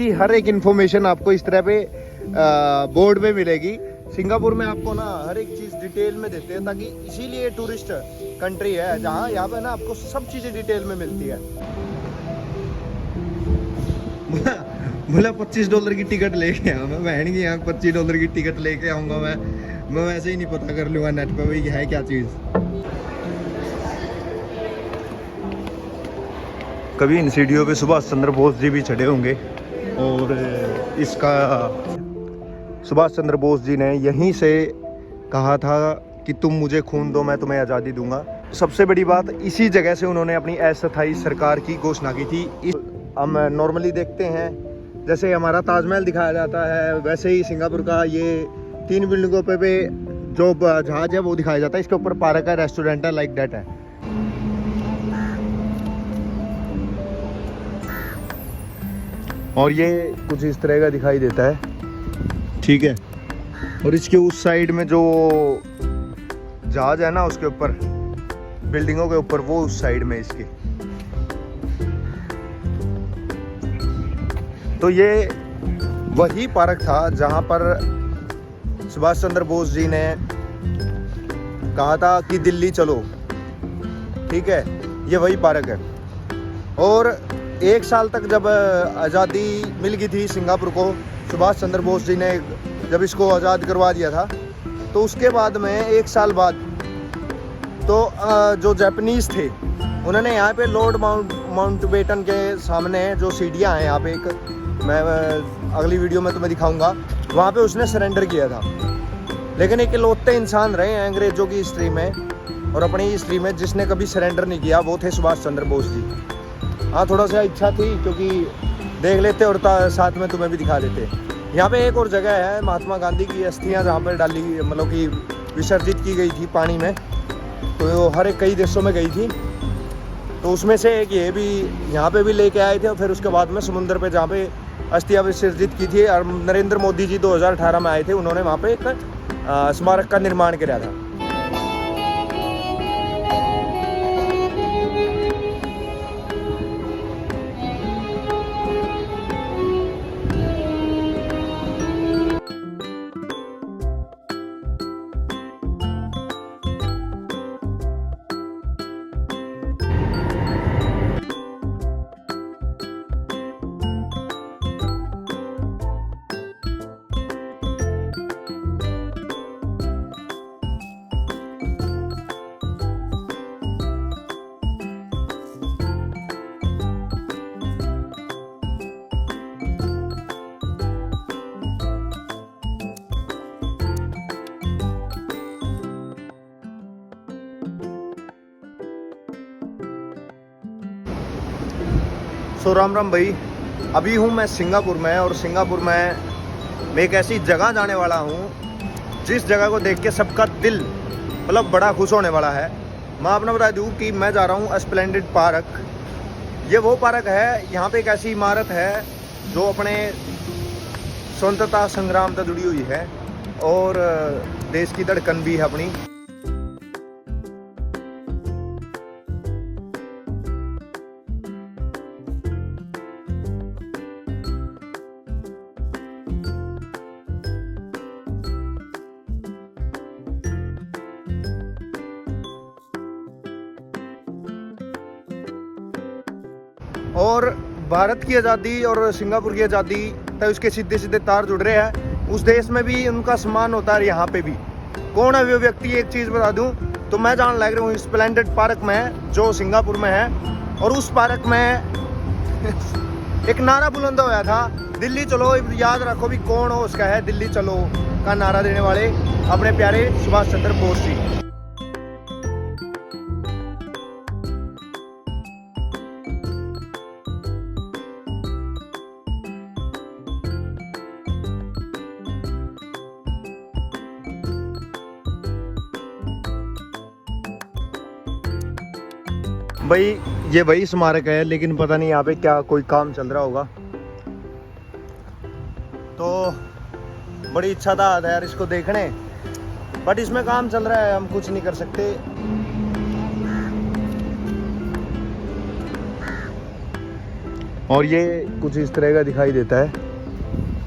कि हर एक इन्फॉर्मेशन आपको इस तरह पे बोर्ड पे मिलेगी। सिंगापुर में आपको ना हर एक चीज़ डिटेल में देते हैं, ताकि इसीलिए टूरिस्ट कंट्री है जहाँ यहाँ पे ना आपको सब चीज़ें डिटेल में मिलती है। बोला $25 की टिकट लेके आया मैं, बहन की यहाँ $25 की टिकट लेके आऊँगा मैं वैसे ही नहीं पता कर लूँगा नेट पे भाई है क्या चीज़। कभी इन सीढ़ियों पे सुभाष चंद्र बोस जी भी चढ़े होंगे, और इसका सुभाष चंद्र बोस जी ने यहीं से कहा था कि तुम मुझे खून दो मैं तुम्हें आज़ादी दूंगा। सबसे बड़ी बात, इसी जगह से उन्होंने अपनी अस्थायी सरकार की घोषणा की थी। हम नॉर्मली देखते हैं जैसे हमारा ताजमहल दिखाया जाता है, वैसे ही सिंगापुर का ये 3 बिल्डिंगों पे जो जहाज है वो दिखाया जाता है। इसके ऊपर पार्क है, रेस्टोरेंट है, लाइक दैट है। और ये कुछ इस तरह का दिखाई देता है, ठीक है। और इसके उस साइड में जो जहाज है ना, उसके ऊपर बिल्डिंगों के ऊपर, वो उस साइड में इसके। तो ये वही पार्क था जहां पर सुभाष चंद्र बोस जी ने कहा था कि दिल्ली चलो, ठीक है। ये वही पार्क है। और 1 साल तक जब आज़ादी मिल गई थी सिंगापुर को, सुभाष चंद्र बोस जी ने जब इसको आज़ाद करवा दिया था, तो उसके बाद में 1 साल बाद तो जो जापानीज़ थे उन्होंने यहाँ पे लॉर्ड माउंटबेटन के सामने जो सीढ़ियाँ हैं, यहाँ पे एक मैं अगली वीडियो में तुम्हें दिखाऊंगा, वहाँ पे उसने सरेंडर किया था। लेकिन एक इकलौते इंसान रहे हैं अंग्रेज़ों की हिस्ट्री में और अपनी हिस्ट्री में जिसने कभी सरेंडर नहीं किया, वो थे सुभाष चंद्र बोस जी। हाँ, थोड़ा सा इच्छा थी क्योंकि देख लेते और साथ में तुम्हें भी दिखा देते। यहाँ पे एक और जगह है महात्मा गांधी की अस्थियाँ जहाँ पर डाली, मतलब कि विसर्जित की गई थी पानी में, तो हर एक कई देशों में गई थी। तो उसमें से एक ये भी यहाँ पे भी लेके आए थे, और फिर उसके बाद में समुद्र पे जहाँ पे अस्थियाँ विसर्जित की थी। और नरेंद्र मोदी जी 2018 में आए थे, उन्होंने वहाँ पे एक स्मारक का निर्माण किया था। सो राम राम भाई, अभी हूँ मैं सिंगापुर में, और सिंगापुर में मैं एक ऐसी जगह जाने वाला हूँ जिस जगह को देख के सबका दिल मतलब बड़ा खुश होने वाला है। मैं आपने बता दूँ कि मैं जा रहा हूँ स्प्लेंडिड पार्क। ये वो पार्क है, यहाँ पे एक ऐसी इमारत है जो अपने स्वतंत्रता संग्राम से जुड़ी हुई है और देश की धड़कन भी है अपनी। और भारत की आज़ादी और सिंगापुर की आज़ादी तो उसके सीधे सीधे तार जुड़ रहे हैं। उस देश में भी उनका सम्मान होता है, यहाँ पे भी। कौन है वो व्यक्ति, एक चीज़ बता दूं तो मैं जान लग रहा हूँ स्प्लेंडिड पार्क में जो सिंगापुर में है। और उस पार्क में एक नारा बुलंद होया था, दिल्ली चलो। याद रखो भी कौन हो उसका है दिल्ली चलो का नारा देने वाले अपने प्यारे सुभाष चंद्र बोस जी। भाई ये वही स्मारक है, लेकिन पता नहीं यहाँ पे क्या कोई काम चल रहा होगा। तो बड़ी इच्छा था यार इसको देखने, बट इसमें काम चल रहा है, हम कुछ नहीं कर सकते। और ये कुछ इस तरह का दिखाई देता है,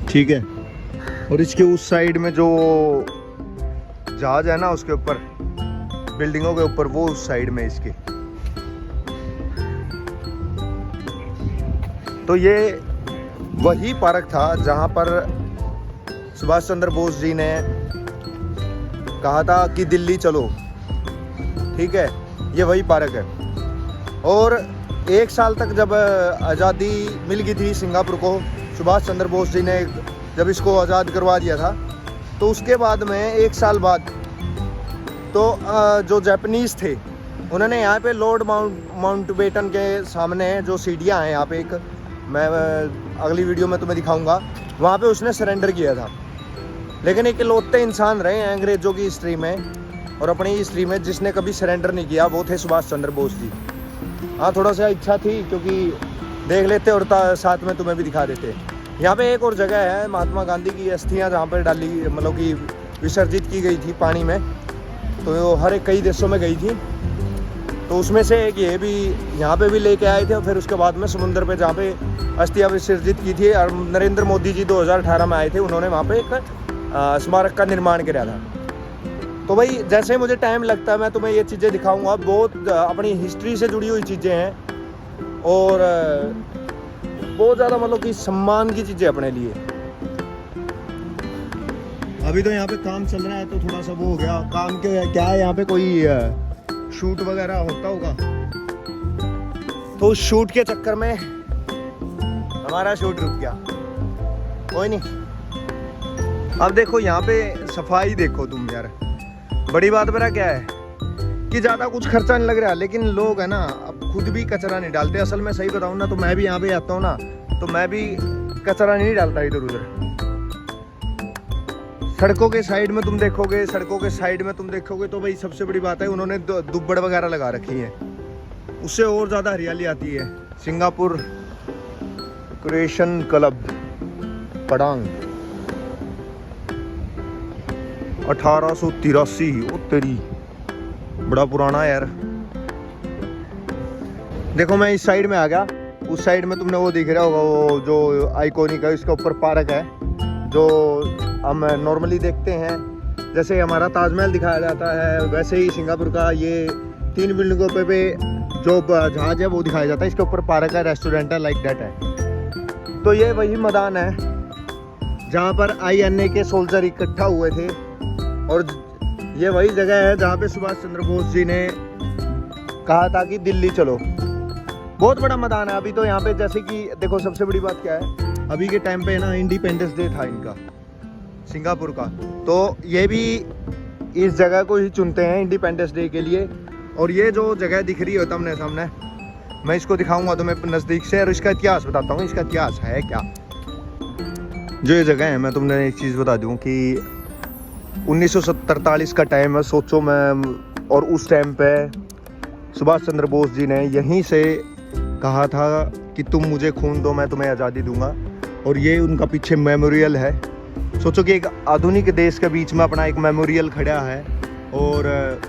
ठीक है। और इसके उस साइड में जो जहाज है ना, उसके ऊपर बिल्डिंगों के ऊपर, वो उस साइड में इसके। तो ये वही पार्क था जहाँ पर सुभाष चंद्र बोस जी ने कहा था कि दिल्ली चलो, ठीक है। ये वही पार्क है। और 1 साल तक जब आज़ादी मिल गई थी सिंगापुर को, सुभाष चंद्र बोस जी ने जब इसको आज़ाद करवा दिया था, तो उसके बाद में 1 साल बाद तो जो जापानीज़ थे उन्होंने यहाँ पे लॉर्ड माउंटबेटन के सामने जो सीढ़ियाँ हैं, यहाँ पे एक मैं अगली वीडियो में तुम्हें दिखाऊंगा, वहाँ पे उसने सरेंडर किया था। लेकिन एक इकलौते इंसान रहे हैं अंग्रेज़ों की हिस्ट्री में और अपनी हिस्ट्री में जिसने कभी सरेंडर नहीं किया, वो थे सुभाष चंद्र बोस जी। हाँ, थोड़ा सा इच्छा थी क्योंकि देख लेते और साथ में तुम्हें भी दिखा देते। यहाँ पे एक और जगह है महात्मा गांधी की अस्थियाँ जहाँ पर डाली, मतलब कि विसर्जित की गई थी पानी में, तो हर एक कई देशों में गई थी। तो उसमें से एक ये भी यहाँ पे भी लेके आए थे, और फिर उसके बाद में समुद्र पे जहाँ पे अस्थियाँ विसर्जित की थी, और नरेंद्र मोदी जी 2018 में आए थे, उन्होंने वहाँ पे एक स्मारक का निर्माण कराया था। तो भाई जैसे मुझे टाइम लगता है मैं तुम्हें ये चीज़ें दिखाऊंगा। बहुत अपनी हिस्ट्री से जुड़ी हुई चीज़ें हैं और बहुत ज़्यादा मतलब कि सम्मान की चीज़ें अपने लिए। अभी तो यहाँ पे काम चल रहा है तो थोड़ा सा वो हो गया काम के, क्या है यहाँ पे कोई शूट वगैरह होता होगा, तो उस शूट के चक्कर में हमारा शूट रुक गया। कोई नहीं। अब देखो यहाँ पे सफाई देखो तुम यार, बड़ी बात मेरा क्या है कि ज़्यादा कुछ खर्चा नहीं लग रहा, लेकिन लोग है ना अब खुद भी कचरा नहीं डालते। असल में सही बताऊँ ना, तो मैं भी यहाँ पे आता हूँ ना, तो मैं भी कचरा नहीं डालता इधर उधर। सड़कों के साइड में तुम देखोगे तो भाई सबसे बड़ी बात है उन्होंने दुब्बड़ वगैरह लगा रखी है, उससे और ज़्यादा हरियाली आती है। Singapore creation club Padang 1883। ओ तेरी, बड़ा पुराना है यार। देखो मैं इस साइड में आ गया, उस साइड में तुमने वो दिख रहा होगा, वो जो आइकॉनिक है, इसके ऊपर पार्क है जो हम नॉर्मली देखते हैं। जैसे हमारा ताजमहल दिखाया जाता है, वैसे ही सिंगापुर का ये 3 बिल्डिंगों पे जो जहाज है वो दिखाया जाता है। इसके ऊपर पार्क है, रेस्टोरेंट है, लाइक दैट है। तो ये वही मैदान है जहाँ पर INA के सोल्जर इकट्ठा हुए थे, और ये वही जगह है जहाँ पे सुभाष चंद्र बोस जी ने कहा था कि दिल्ली चलो। बहुत बड़ा मैदान है। अभी तो यहाँ पे जैसे कि देखो, सबसे बड़ी बात क्या है, अभी के टाइम पे ना इंडिपेंडेंस डे था इनका, सिंगापुर का, तो ये भी इस जगह को ही चुनते हैं इंडिपेंडेंस डे के लिए। और ये जो जगह दिख रही है तुमने सामने, मैं इसको दिखाऊंगा तुम्हें नज़दीक से और इसका इतिहास बताता हूँ। इसका इतिहास है क्या, जो ये जगह है, मैं तुमने एक चीज़ बता दूँ कि 1947 का टाइम है, सोचो मैं। और उस टाइम पे सुभाष चंद्र बोस जी ने यहीं से कहा था कि तुम मुझे खून दो, मैं तुम्हें आज़ादी दूंगा। और ये उनका पीछे मेमोरियल है। सोचो कि एक आधुनिक देश के बीच में अपना एक मेमोरियल खड़ा है। और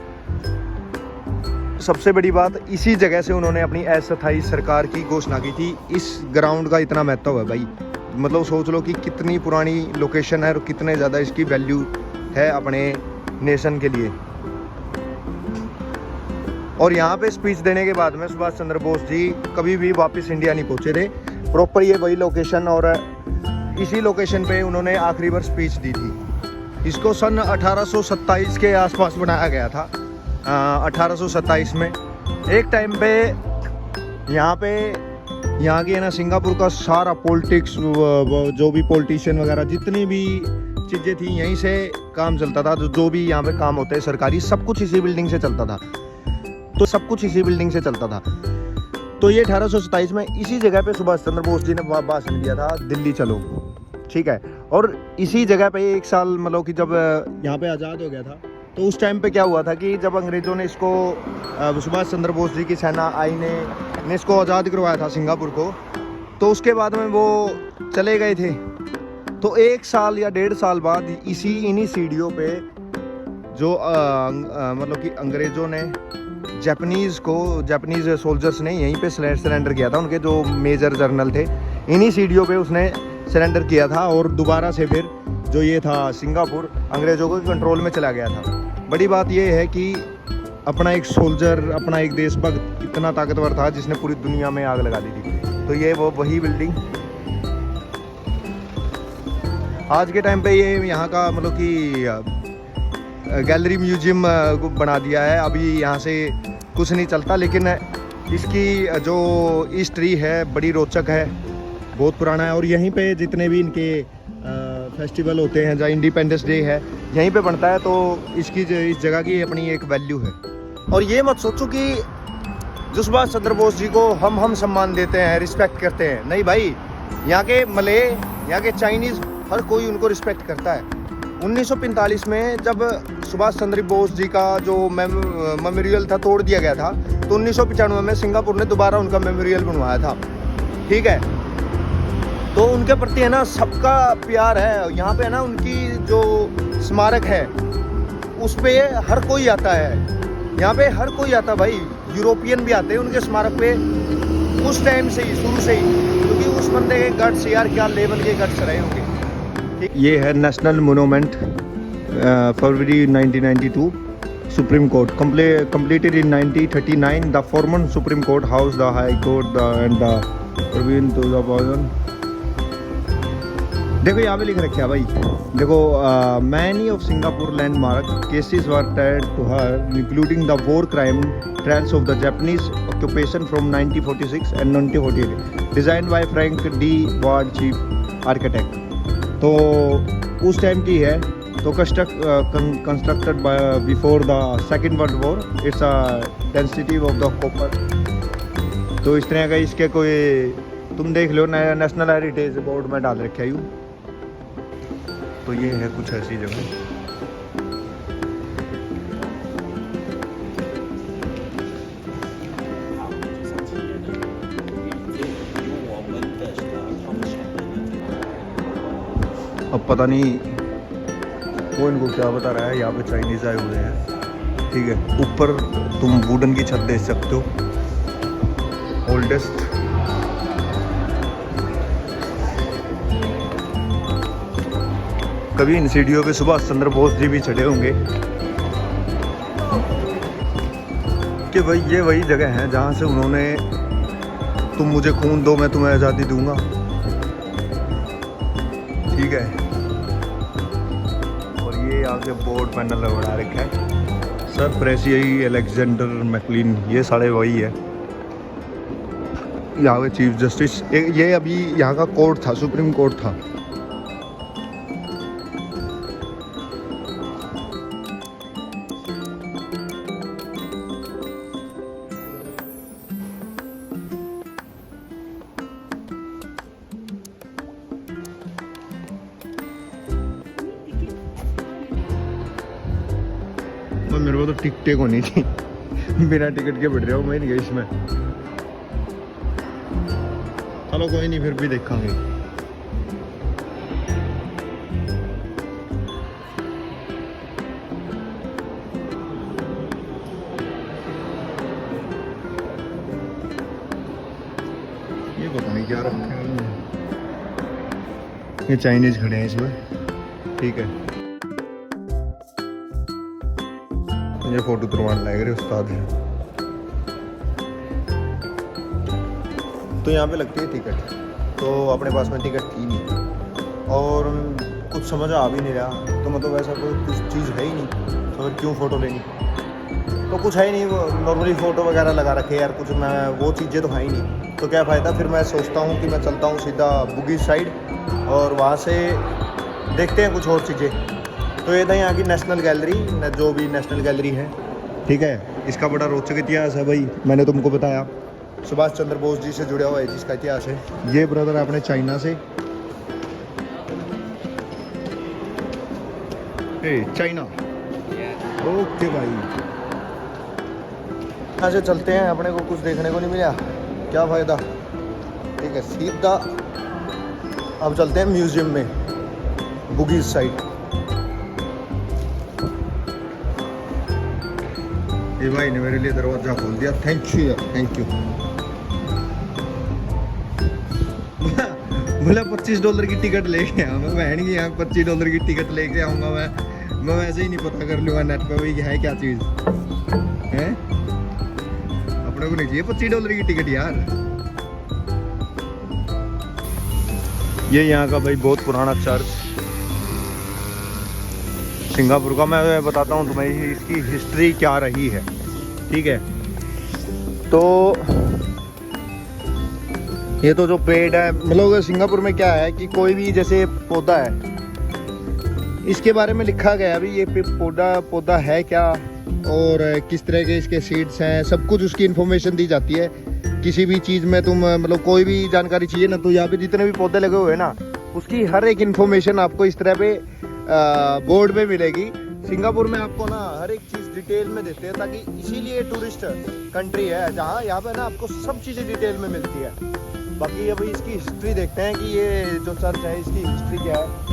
सबसे बड़ी बात, इसी जगह से उन्होंने अपनी अस्थायी सरकार की घोषणा की थी। इस ग्राउंड का इतना महत्व है भाई, मतलब सोच लो कि कितनी पुरानी लोकेशन है और कितने ज़्यादा इसकी वैल्यू है अपने नेशन के लिए। और यहाँ पे स्पीच देने के बाद में सुभाष चंद्र बोस जी कभी भी वापस इंडिया नहीं पहुँचे थे। प्रॉपर ये वही लोकेशन, और इसी लोकेशन पे उन्होंने आखिरी बार स्पीच दी थी। इसको सन 1827 के आसपास बनाया गया था। 1827 में एक टाइम पे यहाँ की है ना सिंगापुर का सारा पॉलिटिक्स, जो भी पॉलिटिशियन वगैरह जितनी भी चीज़ें थी, यहीं से काम चलता था। जो भी यहाँ पे काम होते हैं सरकारी, सब कुछ इसी बिल्डिंग से चलता था। तो ये 1827 में इसी जगह पे सुभाष चंद्र बोस जी ने भाषण दिया था, दिल्ली चलो, ठीक है। और इसी जगह पे 1 साल, मतलब कि जब यहाँ पे आज़ाद हो गया था, तो उस टाइम पे क्या हुआ था कि जब अंग्रेज़ों ने इसको, सुभाष चंद्र बोस जी की सेना आई ने इसको आज़ाद करवाया था सिंगापुर को, तो उसके बाद में वो चले गए थे। तो 1 साल या 1.5 साल बाद इन्हीं सीढ़ियों पे जो मतलब कि अंग्रेज़ों ने जापानीज सोल्जर्स ने यहीं पे सरेंडर किया था। उनके जो मेजर जनरल थे इन्हीं सीढ़ियों पे उसने सरेंडर किया था और दोबारा से फिर जो ये था सिंगापुर अंग्रेज़ों के कंट्रोल में चला गया था। बड़ी बात ये है कि अपना एक सोल्जर, अपना एक देशभक्त इतना ताकतवर था जिसने पूरी दुनिया में आग लगा दी थी। तो ये वही बिल्डिंग आज के टाइम पे ये यहाँ का मतलब कि गैलरी म्यूजियम बना दिया है। अभी यहाँ से कुछ नहीं चलता, लेकिन इसकी जो हिस्ट्री है बड़ी रोचक है, बहुत पुराना है। और यहीं पे जितने भी इनके फेस्टिवल होते हैं, जहाँ इंडिपेंडेंस डे है यहीं पे बनता है, तो इसकी इस जगह की अपनी एक वैल्यू है। और ये मत सोचो कि जो सुभाष चंद्र बोस जी को हम सम्मान देते हैं, रिस्पेक्ट करते हैं, नहीं भाई। यहाँ के मले, यहाँ के चाइनीज़, हर कोई उनको रिस्पेक्ट करता है। 1945 में जब सुभाष चंद्र बोस जी का जो मेमोरियल था तोड़ दिया गया था, तो 1995 में सिंगापुर ने दोबारा उनका मेमोरियल बनवाया था। ठीक है, तो उनके प्रति है ना सबका प्यार है। यहाँ पे है ना उनकी जो स्मारक है उस पे हर कोई आता है। यहाँ पे हर कोई आता भाई, यूरोपियन भी आते हैं उनके स्मारक पे उस टाइम से ही, शुरू से ही, क्योंकि उस बंदे के गट्स, यार क्या लेवल के गट्स रहे होंगे। ये है national monument, February 1992, supreme court completed in 1939. The former Supreme Court housed the High Court and the Provin to the Boston. देखो यहाँ पे लिख रखे है भाई, देखो many of Singapore landmark cases were tied to her, including the war crime trials of the Japanese occupation from 1946 and 1948, designed by Frank D. Ward, chief architect. तो उस टाइम की है, तो constructed before the second world war. It's a density of the copper. तो इस तरह का इसके कोई तुम देख लो, नेशनल हेरिटेज बोर्ड में डाल रखे यूँ। तो ये है कुछ ऐसी जगह। अब पता नहीं वो इनको क्या बता रहा है। यहाँ पे चाइनीज़ आए हुए हैं, ठीक है। ऊपर तुम वुडन की छत देख सकते हो, ओल्डेस्ट। कभी इन सीढ़ियों पे सुभाष चंद्र बोस जी भी चढ़े होंगे कि भाई ये वही जगह है जहाँ से उन्होंने तुम मुझे खून दो मैं तुम्हें आज़ादी दूंगा, ठीक है। और ये आगे बोर्ड पैनल बना रखा है, सर प्रेसिडेंट अलेक्जेंडर मैकलिन, ये सारे वही है। यहाँ पे चीफ जस्टिस, ये अभी यहाँ का कोर्ट था, सुप्रीम कोर्ट था। मेरे को तो टिकटें को नहीं थी, बिना टिकट के बैठ रहा हूँ मैं नहीं गई इसमें। चलो कोई नहीं, फिर भी देखेंगे। ये पता नहीं क्या रखा है, ये चाइनीज खड़े हैं इसमें, ठीक है। ये फोटो तुरवाने लग रहे उस्ताद हैं। तो यहाँ पे लगती है टिकट, तो अपने पास में टिकट थी नहीं और कुछ समझ आ भी नहीं रहा। तो मतलब ऐसा कोई कुछ चीज़ है ही नहीं, तो फिर क्यों फ़ोटो लेनी। तो कुछ है ही नहीं, वो नॉर्मली फ़ोटो वगैरह लगा रखे यार, कुछ मैं वो चीज़ें तो है ही नहीं। तो क्या फ़ायदा, फिर मैं सोचता हूँ कि मैं चलता हूँ सीधा बुगी साइड और वहाँ से देखते हैं कुछ और चीज़ें। तो ये था यहाँ की नेशनल गैलरी, जो भी नेशनल गैलरी है, ठीक है। इसका बड़ा रोचक इतिहास है भाई, मैंने तुमको बताया सुभाष चंद्र बोस जी से जुड़ा हुआ है जिसका इतिहास है। ये ब्रदर अपने चाइना से, चाइना, ओके भाई। यहाँ से चलते हैं, अपने को कुछ देखने को नहीं मिला, क्या फ़ायदा, ठीक है। सीधा अब चलते हैं म्यूज़ियम में, बुगीज साइड। ये भाई ने मेरे लिए दरवाजा खोल दिया, थैंक यू यार, थैंक यू। बोला $25 की टिकट लेके आऊँगा, बहन की यहाँ $25 की टिकट लेके आऊँगा मैं वैसे ही नहीं पता कर लूँगा नेट पे भाई है क्या चीज़ है। अपने को नहीं चाहिए $25 की टिकट यार। ये यहाँ का भाई बहुत पुराना चर्च सिंगापुर का। मैं बताता हूँ तुम्हें इसकी हिस्ट्री क्या रही है, ठीक है। तो ये तो जो पेड़ है, मतलब सिंगापुर में क्या है कि कोई भी जैसे पौधा है, इसके बारे में लिखा गया अभी ये पौधा है क्या और किस तरह के इसके सीड्स हैं, सब कुछ उसकी इन्फॉर्मेशन दी जाती है। किसी भी चीज़ में तुम मतलब कोई भी जानकारी चाहिए ना, तो यहाँ पे जितने भी पौधे लगे हुए हैं ना, उसकी हर एक इन्फॉर्मेशन आपको इस तरह पे बोर्ड पे मिलेगी। सिंगापुर में आपको ना हर एक चीज़ डिटेल में देते हैं, ताकि इसीलिए टूरिस्ट कंट्री है जहाँ यहाँ पे ना आपको सब चीज़ें डिटेल में मिलती है। बाकी अभी इसकी हिस्ट्री देखते हैं कि ये जो चर्च है इसकी हिस्ट्री क्या है।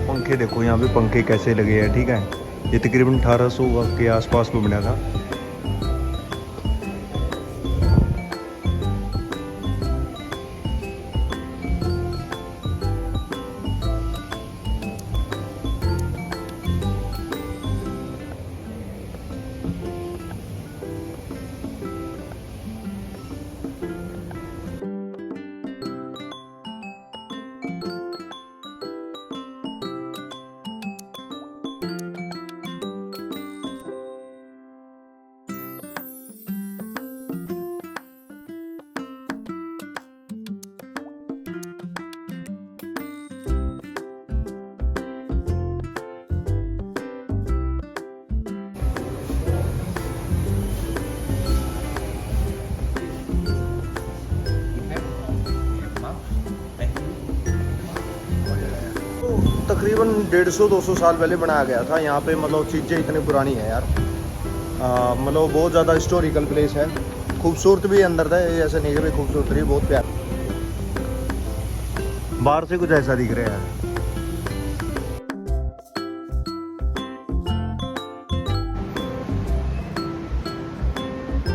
पंखे देखो यहाँ पे पंखे कैसे लगे हैं, ठीक है। ये तकरीबन 1800 के आसपास में बना था। तकरीबन 150-200 साल पहले बनाया गया था यहाँ पे। मतलब चीज़ें इतनी पुरानी है यार, मतलब बहुत ज़्यादा हिस्टोरिकल प्लेस है। खूबसूरत भी अंदर था, ये ऐसा नहीं है भाई खूबसूरत रही, बहुत प्यार। बाहर से कुछ ऐसा दिख रहा है।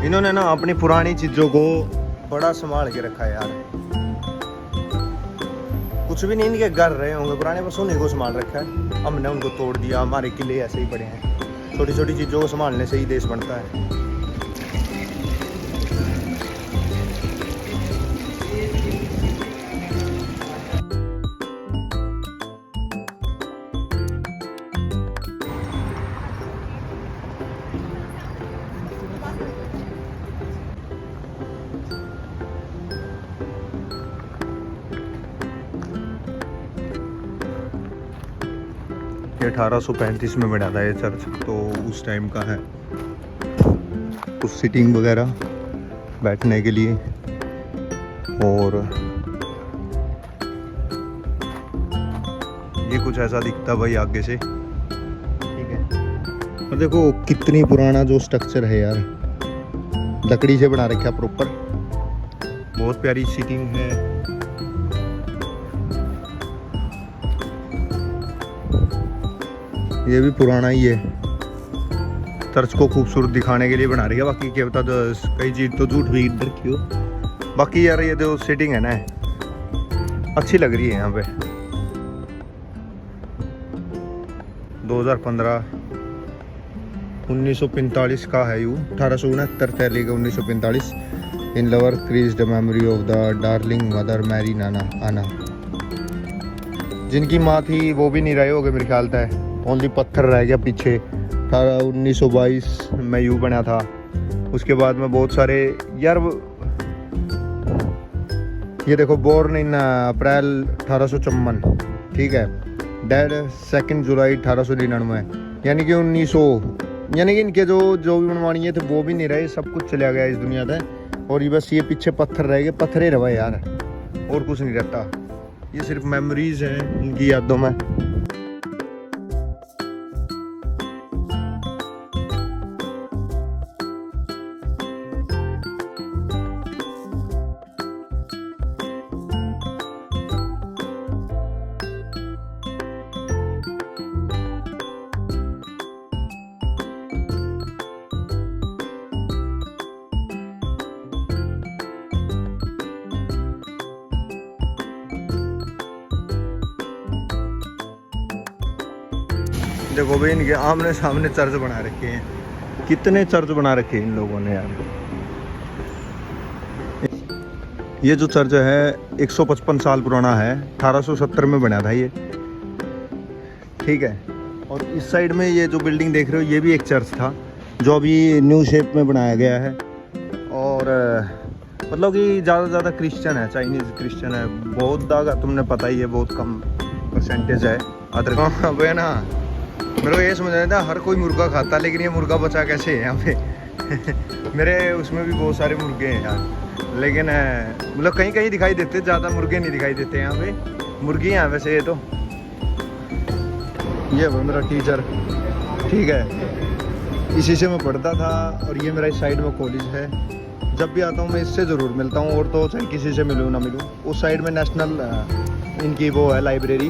इन्होंने ना अपनी पुरानी चीज़ों को बड़ा संभाल के रखा है यार। कुछ भी नहीं इनके घर रहे होंगे पुराने, बस उन्हीं को संभाल रखा है। हमने उनको तोड़ दिया, हमारे किले ऐसे ही पड़े हैं। छोटी छोटी चीज़ों को संभालने से ही देश बनता है। ये 1835 में बना था ये चर्च, तो उस टाइम का है। कुछ सीटिंग वगैरह बैठने के लिए, और ये कुछ ऐसा दिखता भाई आगे से, ठीक है। और देखो कितनी पुराना जो स्ट्रक्चर है यार, लकड़ी से बना रखा प्रॉपर। बहुत प्यारी सीटिंग है। ये भी पुराना ही है, चर्च को खूबसूरत दिखाने के लिए बना रही है। बाकी क्या बता, कई चीज़ तो झूठ भी इधर की हो। बाकी यार ये जो सीटिंग है ना, अच्छी लग रही है यहाँ पे। 2015 1945 का है यू 1869 तैली का 1945 in lover crease the memory of the darling mother Mary नाना आना। जिनकी माँ थी वो भी नहीं रहे होगे मेरे ख्याल से, ओनली पत्थर रह गया पीछे। 1922 में यू बना था। उसके बाद में बहुत सारे यार ये देखो बोर्न इन अप्रैल 1854, ठीक है, डेड 2 जुलाई 1899, यानी कि 1900, यानी कि इनके जो भी मनमानी थे वो भी नहीं रहे, सब कुछ चला गया इस दुनिया से। और ये बस ये पीछे पत्थर रह गए, पत्थर ही रहा यार, और कुछ नहीं रहता। ये सिर्फ मेमोरीज हैं इनकी यादों में। देखो भाई इनके आमने सामने चर्च बना रखे हैं, कितने चर्च बना रखे हैं इन लोगों ने यार। ये जो चर्च है 155 साल पुराना है, 1870 में बना था ये, ठीक है। और इस साइड में ये जो बिल्डिंग देख रहे हो ये भी एक चर्च था जो अभी न्यू शेप में बनाया गया है। और मतलब कि ज़्यादा से ज़्यादा क्रिश्चियन है, चाइनीज़ क्रिश्चियन है। बौद्ध का तुमने पता ही है बहुत कम परसेंटेज है। अदर अब है ना, मेरे को ये समझ नहीं था हर कोई मुर्गा खाता, लेकिन ये मुर्गा बचा कैसे है यहाँ पे मेरे उसमें भी बहुत सारे मुर्गे हैं यार, लेकिन मतलब कहीं कहीं दिखाई देते, ज़्यादा मुर्गे नहीं दिखाई देते यहाँ पे, मुर्गियाँ हैं वैसे ये तो। ये वो मेरा टीचर, ठीक है, इसी से मैं पढ़ता था। और ये मेरा इस साइड में कॉलेज है। जब भी आता हूँ मैं इससे ज़रूर मिलता हूँ, और तो चाहे किसी से मिलूँ ना मिलूँ। उस साइड में नेशनल इनकी वो है लाइब्रेरी,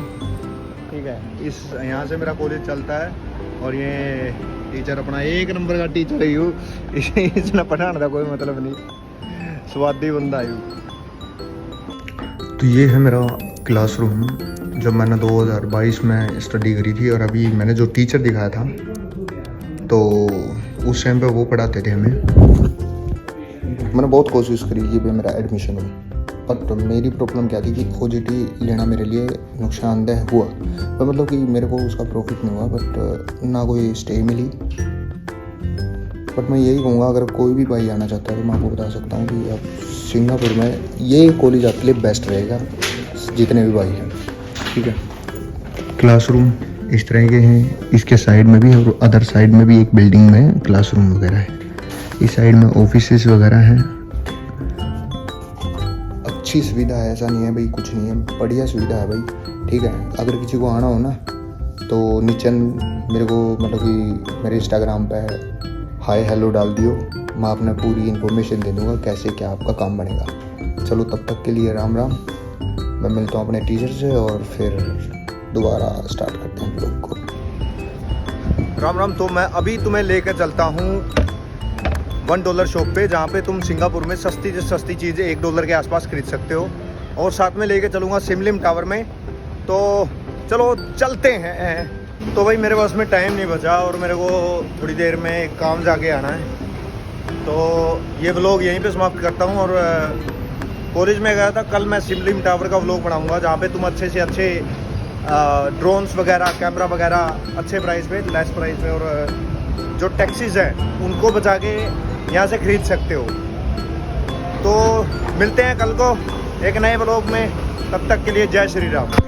ठीक है। इस यहाँ से मेरा कॉलेज चलता है। और ये टीचर अपना एक नंबर का टीचर है यू, इसने पढ़ाने का कोई मतलब नहीं, स्वादी बंदा यू। तो ये है मेरा क्लासरूम जब मैंने 2022 में स्टडी करी थी। और अभी मैंने जो टीचर दिखाया था तो उस टाइम पे वो पढ़ाते थे हमें। मैंने बहुत कोशिश करी कि भाई मेरा एडमिशन हो, पर मेरी प्रॉब्लम क्या थी कि OJT लेना मेरे लिए नुकसानदेह हुआ। पर मतलब कि मेरे को उसका प्रॉफिट नहीं हुआ, बट ना कोई स्टे मिली। बट मैं यही कहूँगा अगर कोई भी भाई आना चाहता है तो मैं आपको बता सकता हूँ कि आप सिंगापुर में ये कॉलेज आपके लिए बेस्ट रहेगा, जितने भी भाई हैं, ठीक है। क्लासरूम इस तरह के हैं, इसके साइड में भी और अदर साइड में भी एक बिल्डिंग में क्लासरूम वगैरह है। इस साइड में ऑफिसेस वगैरह हैं। अच्छी सुविधा है, ऐसा नहीं है भाई कुछ नहीं है, बढ़िया सुविधा है भाई, ठीक है। अगर किसी को आना हो ना तो नीचे मेरे को मतलब कि मेरे इंस्टाग्राम पे हाय हेलो डाल दियो, मैं अपना पूरी इन्फॉर्मेशन दे दूँगा कैसे क्या आपका काम बनेगा। चलो तब तक के लिए राम राम, मैं मिलता हूँ अपने टीचर से और फिर दोबारा स्टार्ट करते हैं ब्लॉग को। राम राम। तो मैं अभी तुम्हें लेकर चलता हूँ $1 शॉप पे, जहाँ पे तुम सिंगापुर में सस्ती से सस्ती चीज़ें $1 के आसपास खरीद सकते हो। और साथ में लेके चलूँगा सिमलिम टावर में। तो चलो चलते हैं। तो भाई मेरे पास में टाइम नहीं बचा और मेरे को थोड़ी देर में काम जाके आना है, तो ये व्लॉग यहीं पे समाप्त करता हूँ। और कॉलेज में गया था कल, मैं सिमलिम टावर का व्लॉग बनाऊँगा जहाँ पे तुम अच्छे से अच्छे ड्रोन्स वगैरह, कैमरा वगैरह अच्छे प्राइस पे, लेस प्राइस पे, और जो टैक्सीज हैं उनको बचा के यहाँ से खरीद सकते हो। तो मिलते हैं कल को एक नए व्लॉग में, तब तक के लिए जय श्री राम।